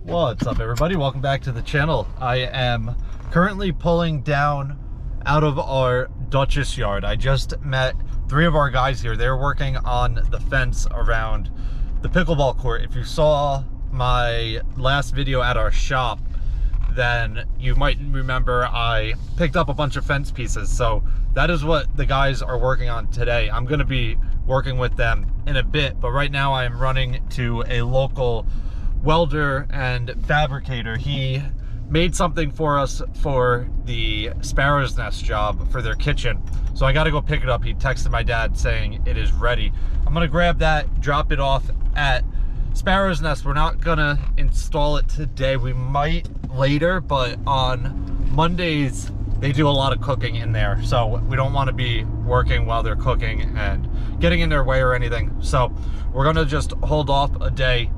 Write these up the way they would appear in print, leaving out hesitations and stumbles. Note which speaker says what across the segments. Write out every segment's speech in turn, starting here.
Speaker 1: What's up, everybody? Welcome back to the channel. I am currently pulling down out of our Dutchess yard. I just met 3 of our guys here. They're working on the fence around the pickleball court. If you saw my last video at our shop, then you might remember I picked up a bunch of fence pieces. So that is what the guys are working on today. I'm going to be working with them in a bit, but right now I am running to a local welder and fabricator. He made something for us for the sparrow's nest job for their kitchen, so I got to go pick it up. He texted my dad saying it is ready. I'm gonna grab that, drop it off at Sparrow's Nest. We're not gonna install it today, we might later, but on Mondays they do a lot of cooking in there, so we don't want to be working while they're cooking and getting in their way or anything. So we're gonna just hold off a day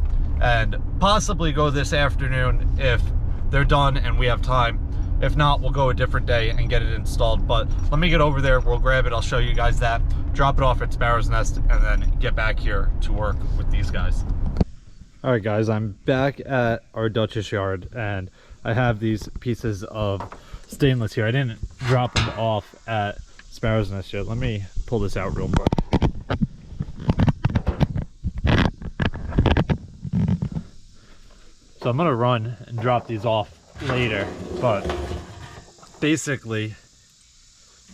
Speaker 1: and possibly go this afternoon if they're done and we have time. If not, we'll go a different day and get it installed. But let me get over there, we'll grab it, I'll show you guys that, drop it off at Sparrow's Nest, and then get back here to work with these guys. All right, guys, I'm back at our Dutchess yard and I have these pieces of stainless here. I didn't drop them off at Sparrow's Nest yet. Let me pull this out real quick. So I'm gonna run and drop these off later, but basically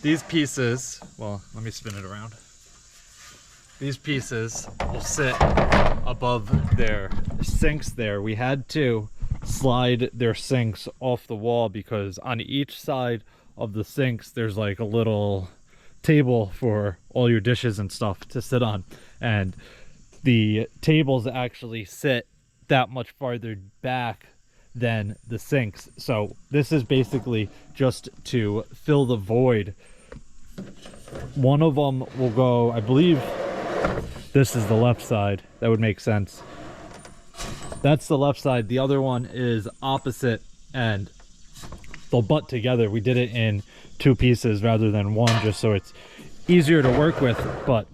Speaker 1: these pieces, well, let me spin it around. These pieces will sit above their sinks there. We had to slide their sinks off the wall because on each side of the sinks there's like a little table for all your dishes and stuff to sit on, and the tables actually sit that much farther back than the sinks. So this is basically just to fill the void. One of them will go, I believe this is the left side, that would make sense. That's the left side. The other one is opposite and they'll butt together. We did it in 2 pieces rather than 1 just so it's easier to work with, but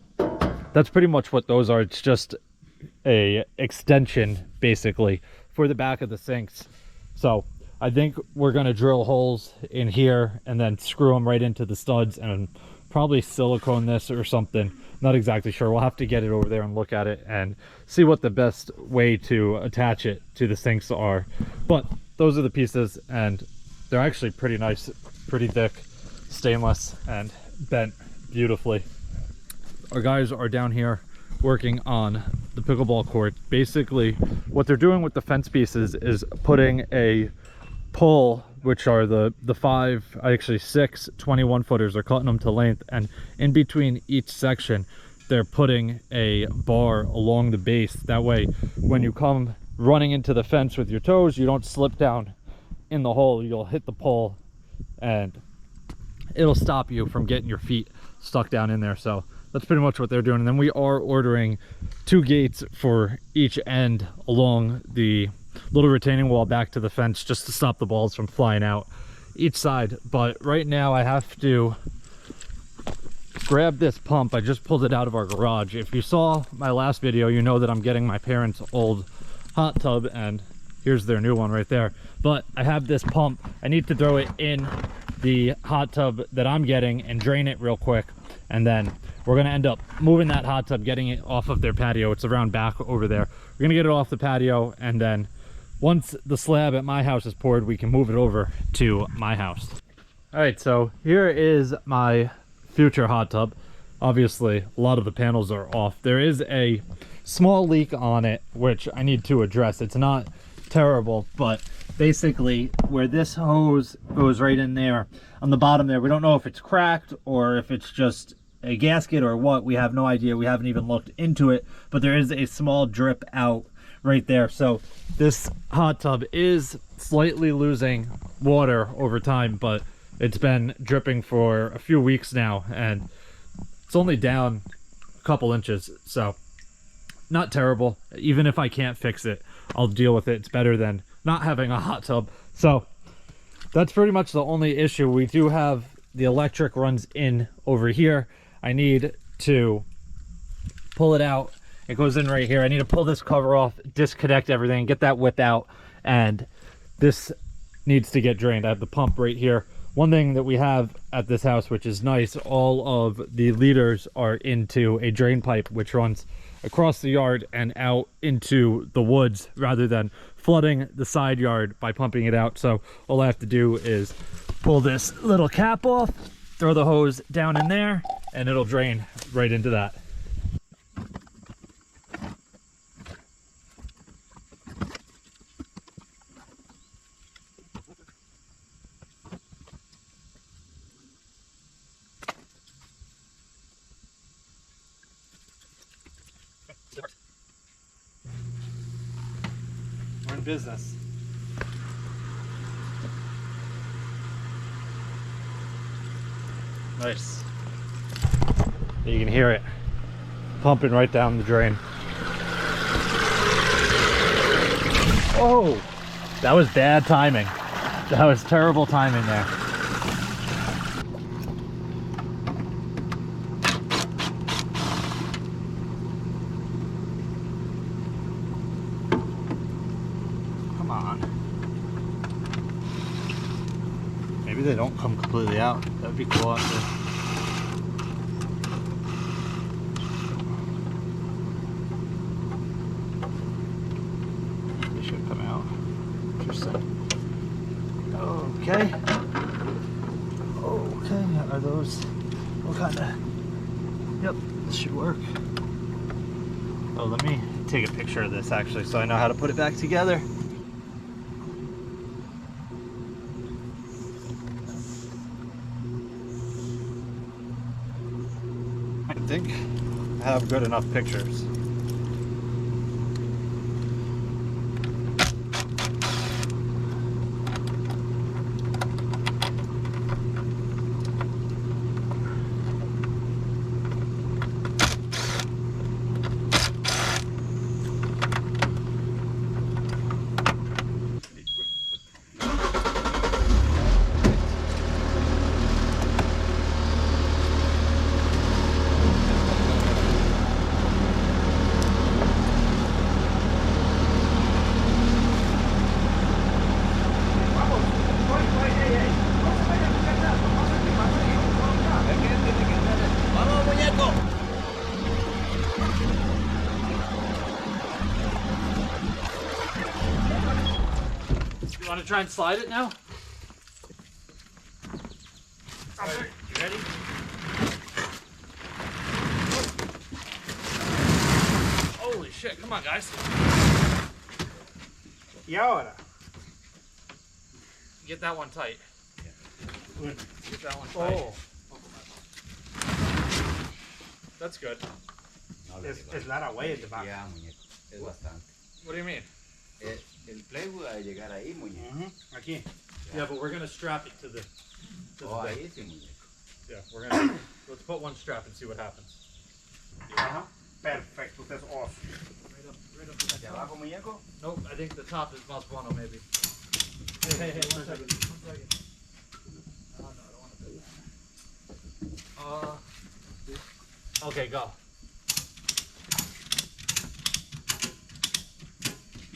Speaker 1: that's pretty much what those are. It's just a extension basically for the back of the sinks. So I think we're going to drill holes in here and then screw them right into the studs and probably silicone this or something. Not exactly sure. We'll have to get it over there and look at it and see what the best way to attach it to the sinks are. But those are the pieces and they're actually pretty nice, pretty thick, stainless, and bent beautifully. Our guys are down here working on the pickleball court. Basically what they're doing with the fence pieces is putting a pole, which are the 5, actually 6 21 footers. They're cutting them to length, and in between each section they're putting a bar along the base. That way when you come running into the fence with your toes, you don't slip down in the hole. You'll hit the pole and it'll stop you from getting your feet stuck down in there. So that's pretty much what they're doing. And then we are ordering 2 gates for each end along the little retaining wall back to the fence, just to stop the balls from flying out each side. But right now I have to grab this pump. I just pulled it out of our garage. If you saw my last video, you know that I'm getting my parents' old hot tub, and here's their new one right there. But I have this pump. I need to throw it in the hot tub that I'm getting and drain it real quick, and then we're going to end up moving that hot tub, getting it off of their patio. It's around back over there. We're going to get it off the patio, and then once the slab at my house is poured, we can move it over to my house. All right, so here is my future hot tub. Obviously, a lot of the panels are off. There is a small leak on it, which I need to address. It's not terrible, but basically where this hose goes right in there on the bottom there, we don't know if it's cracked or if it's just a gasket or what. We have no idea. We haven't even looked into it, but there is a small drip out right there. So this hot tub is slightly losing water over time, but it's been dripping for a few weeks now and it's only down a couple inches, so not terrible. Even if I can't fix it, I'll deal with it. It's better than not having a hot tub. So that's pretty much the only issue. We do have the electric runs in over here. I need to pull it out. It goes in right here. I need to pull this cover off, disconnect everything, get that whip out, and this needs to get drained. I have the pump right here. One thing that we have at this house, which is nice, all of the leaders are into a drain pipe which runs across the yard and out into the woods rather than flooding the side yard by pumping it out. So all I have to do is pull this little cap off, throw the hose down in there, and it'll drain right into that. We're in business. Nice. You can hear it pumping right down the drain. Oh, that was bad timing. That was terrible timing there. Come on. Maybe they don't come completely out. That would be cool after. They should come out. Interesting. Okay. Okay, are those what kind of? Yep, this should work. Oh, let me take a picture of this actually so I know how to put it back together. I think I have good enough pictures. You want to try and slide it now? Right, you ready? Holy shit, come on guys.
Speaker 2: Y ahora.
Speaker 1: Get that one tight.
Speaker 2: Yeah.
Speaker 1: Get that one tight.
Speaker 2: Oh.
Speaker 1: That's good.
Speaker 2: Es Lara way at the back.
Speaker 3: Ya, muñeco. Es bastante.
Speaker 1: What do you mean?
Speaker 3: El plywood a llegar ahí, muñeco.
Speaker 2: Aquí.
Speaker 1: Yeah, but we're gonna strap it to the
Speaker 3: Oh,
Speaker 1: thing.
Speaker 3: ahí sí, muñeco.
Speaker 1: Yeah, we're gonna let's put one strap and see what happens.
Speaker 2: Ajá. Perfecto, that's awesome.
Speaker 1: Right up.
Speaker 3: ¿Hacia abajo, muñeco?
Speaker 1: Nope, I think the top is más bueno maybe. Hey, 1 second. 1 second. No, I don't want to do that. Okay, go.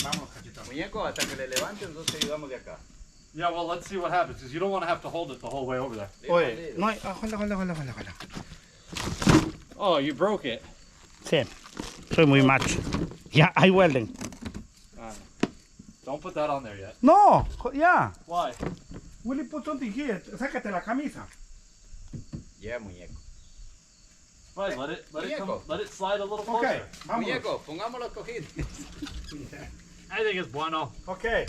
Speaker 2: Vamos, cachito.
Speaker 3: Muñeco, hasta que le levante, entonces ayudamos de acá.
Speaker 1: Yeah, well, let's see what happens because you don't want to have to hold it the whole way over there.
Speaker 2: Oye, no hay. Hola.
Speaker 1: Oh, you broke it.
Speaker 2: Sí, soy muy macho. Ya, hay welding.
Speaker 1: Don't put that on there yet.
Speaker 2: No, ya.
Speaker 1: Why?
Speaker 2: Willy, put something here. Sácate la camisa.
Speaker 3: Ya, muñeco.
Speaker 1: Fine, let it come, let it slide a little closer.
Speaker 2: Okay, vamos.
Speaker 3: Muñeco, pongamos los cojines.
Speaker 1: I think it's bueno.
Speaker 2: Okay.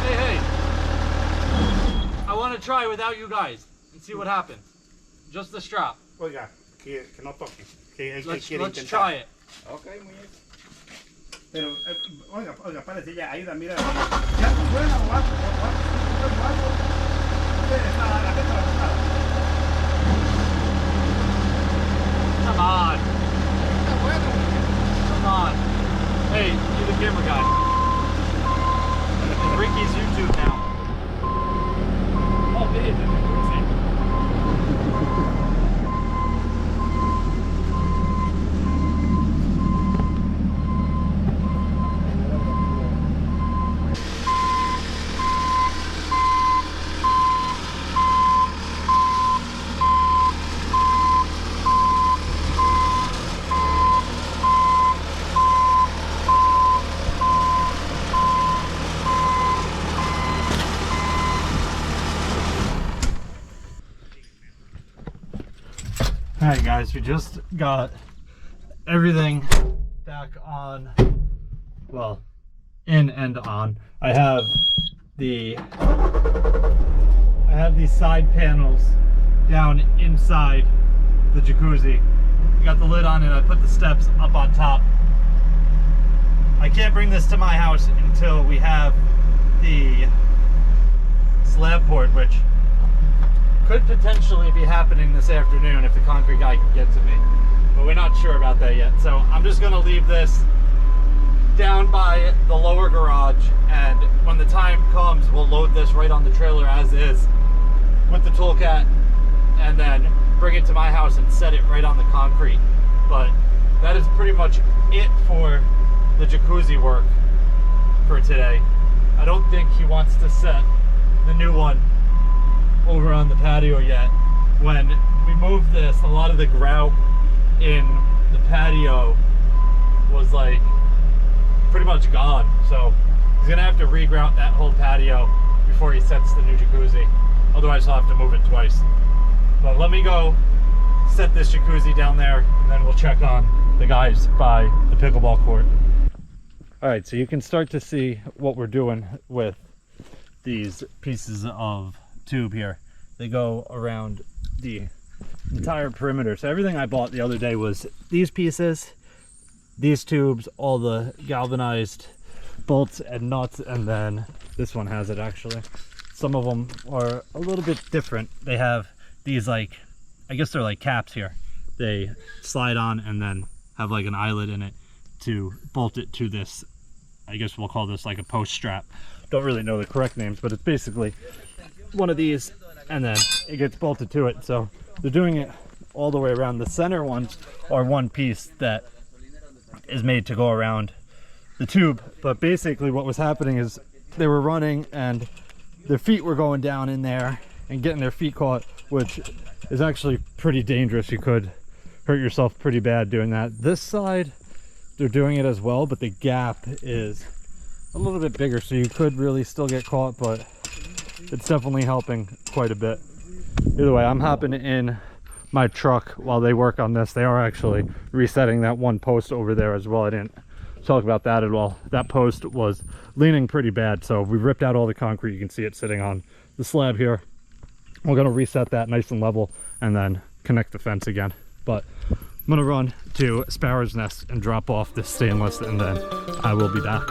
Speaker 1: Hey. I want to try without you guys and see what happens. Just the strap.
Speaker 2: Oiga, que no toque. Que él
Speaker 1: Let's
Speaker 2: quiere
Speaker 1: try
Speaker 2: intentar.
Speaker 1: it.
Speaker 3: Ok, muñeco.
Speaker 2: Pero, oiga, párese ya, ayuda, mira. Ya, suena la bomba.
Speaker 1: Come on. Come on. Hey, you're the camera guy. It's Ricky's YouTube now. Oh, babe, that's crazy. Alright guys, we just got everything back on, well, in and on. I have these side panels down inside the jacuzzi. Got the lid on and I put the steps up on top. I can't bring this to my house until we have the slab poured, which could potentially be happening this afternoon if the concrete guy can get to me. But we're not sure about that yet. So I'm just gonna leave this down by the lower garage, and when the time comes, we'll load this right on the trailer as is with the Toolcat, and then bring it to my house and set it right on the concrete. But that is pretty much it for the jacuzzi work for today. I don't think he wants to set the new one over on the patio yet. When we moved this, a lot of the grout in the patio was like pretty much gone, so he's gonna have to re-grout that whole patio before he sets the new jacuzzi. Otherwise he'll have to move it twice. But let me go set this jacuzzi down there, and then we'll check on the guys by the pickleball court. All right, so you can start to see what we're doing with these pieces of tube here. They go around the entire perimeter. So everything I bought the other day was these pieces, these tubes, all the galvanized bolts and nuts, and then this one has it actually. Some of them are a little bit different. They have these, like, I guess they're like caps here. They slide on and then have like an eyelet in it to bolt it to this, I guess we'll call this like a post strap. Don't really know the correct names, but it's basically one of these, and then it gets bolted to it. So they're doing it all the way around. The center ones are one piece that is made to go around the tube. But basically what was happening is they were running and their feet were going down in there and getting their feet caught, which is actually pretty dangerous. You could hurt yourself pretty bad doing that. This side, they're doing it as well, but the gap is a little bit bigger, so you could really still get caught, but it's definitely helping quite a bit. Either way, I'm hopping in my truck while they work on this. They are actually resetting that one post over there as well. I didn't talk about that at all. That post was leaning pretty bad, so we ripped out all the concrete. You can see it sitting on the slab here. We're going to reset that nice and level and then connect the fence again. But I'm going to run to Sparrow's Nest and drop off this stainless, and then I will be back.